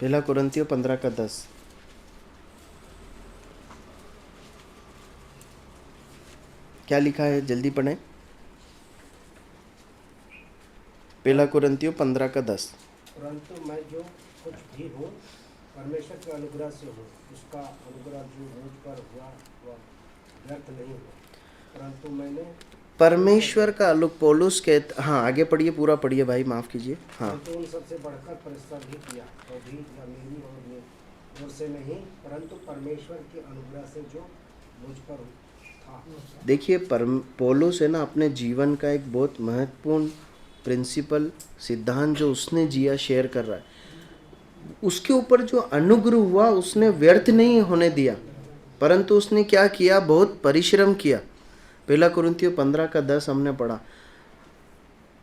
1 कुरिन्थियों 15:10। क्या लिखा है? जल्दी पढ़ें। 1 कुरिन्थियों 15:10। परंतु मैं जो कुछ भी हूँ परमेश्वर के अनुग्रह से हूँ, उसका अनुग्रह जो मुझ पर हुआ वह व्यर्थ नहीं हुआ, परंतु मैंने परमेश्वर का पौलुस कहते, हाँ आगे पढ़िए, पूरा पढ़िए भाई, माफ कीजिए। हाँ, परंतु उन सबसे बढ़कर परिश्रम भी किया, तो भी न मेरी ओर से नहीं, परंतु परमेश्वर के अनुग्रह से जो मुझ पर था। देखिए, पौलुस है ना, अपने जीवन का एक बहुत महत्वपूर्ण प्रिंसिपल, सिद्धांत जो उसने जिया, शेयर कर रहा है। उसके ऊपर जो अनुग्रह हुआ उसने व्यर्थ नहीं होने दिया, परंतु उसने क्या किया? बहुत परिश्रम किया। 1 कुरिन्थियों 15:10 हमने पढ़ा।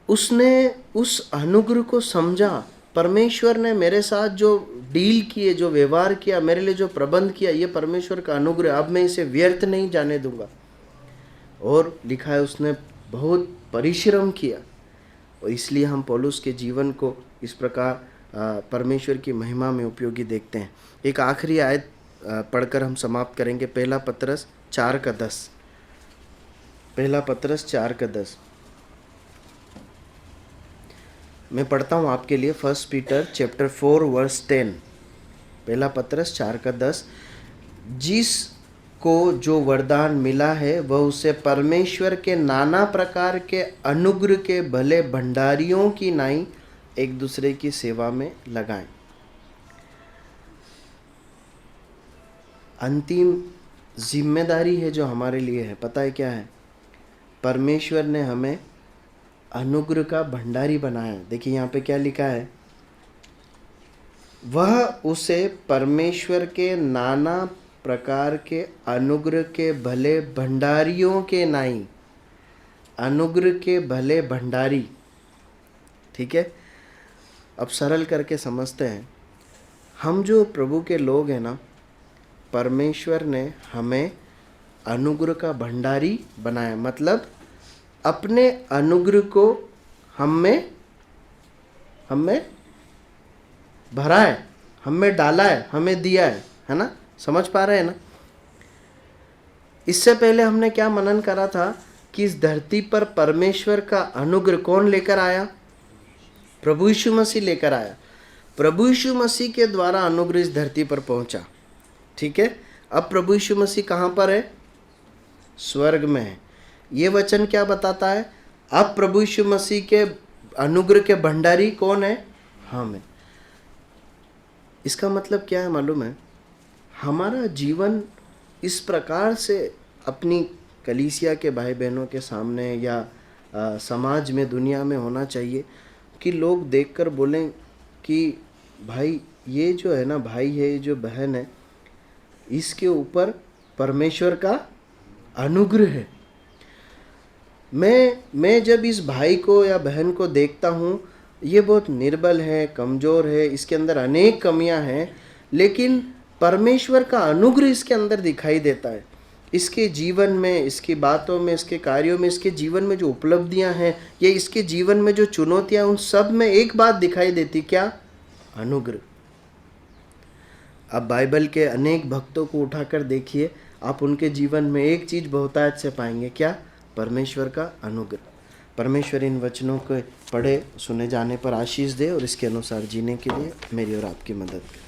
उसने उस अनुग्रह को समझा। परमेश्वर ने मेरे साथ जो डील किए, जो व्यवहार किया, मेरे लिए जो प्रबंध किया, ये परमेश्वर का अनुग्रह, अब मैं इसे व्यर्थ नहीं जाने दूंगा। और लिखा है उसने बहुत परिश्रम किया, और इसलिए हम पौलुस के जीवन को इस प्रकार परमेश्वर की महिमा में उपयोगी देखते हैं। एक आखिरी आयत पढ़कर हम समाप्त करेंगे, 1 पतरस 4:10। 1 पतरस 4:10 मैं पढ़ता हूँ आपके लिए। 1 पीटर चैप्टर 4 वर्स 10। 1 पतरस 4:10। जिसको जो वरदान मिला है वह उसे परमेश्वर के नाना प्रकार के अनुग्रह के भले भंडारियों की नाई एक दूसरे की सेवा में लगाएं। अंतिम जिम्मेदारी है जो हमारे लिए है, पता है क्या है? परमेश्वर ने हमें अनुग्रह का भंडारी बनाया है। देखिए यहाँ पे क्या लिखा है, वह उसे परमेश्वर के नाना प्रकार के अनुग्रह के भले भंडारियों के नाई, अनुग्रह के भले भंडारी। ठीक है, अब सरल करके समझते हैं। हम जो प्रभु के लोग हैं ना, परमेश्वर ने हमें अनुग्रह का भंडारी बनाया, मतलब अपने अनुग्रह को हम में भरा है, हमें डाला है, हमें दिया है ना? समझ पा रहे हैं ना? इससे पहले हमने क्या मनन करा था कि इस धरती पर परमेश्वर का अनुग्रह कौन लेकर आया? प्रभु यीशु मसीह लेकर आया। प्रभु यीशु मसीह के द्वारा अनुग्रह इस धरती पर पहुंचा। ठीक है, अब प्रभु यीशु मसीह कहाँ पर है? स्वर्ग में है। ये वचन क्या बताता है? अब प्रभु यीशु मसीह के अनुग्रह के भंडारी कौन है? हम हैं। इसका मतलब क्या है मालूम है? हमारा जीवन इस प्रकार से अपनी कलीसिया के भाई बहनों के सामने या समाज में, दुनिया में होना चाहिए कि लोग देखकर बोलें कि भाई ये जो है ना, भाई है, ये जो बहन है, इसके ऊपर परमेश्वर का अनुग्रह है। मैं जब इस भाई को या बहन को देखता हूँ, ये बहुत निर्बल है, कमज़ोर है, इसके अंदर अनेक कमियां हैं, लेकिन परमेश्वर का अनुग्रह इसके अंदर दिखाई देता है। इसके जीवन में, इसकी बातों में, इसके कार्यों में, इसके जीवन में जो उपलब्धियां हैं, ये इसके जीवन में जो चुनौतियां, उन सब में एक बात दिखाई देती, क्या? अनुग्रह। अब बाइबल के अनेक भक्तों को उठाकर देखिए, आप उनके जीवन में एक चीज़ बहुतायत से पाएंगे, क्या? परमेश्वर का अनुग्रह। परमेश्वर इन वचनों को पढ़े सुने जाने पर आशीष दे और इसके अनुसार जीने के लिए मेरी और आपकी मदद करे।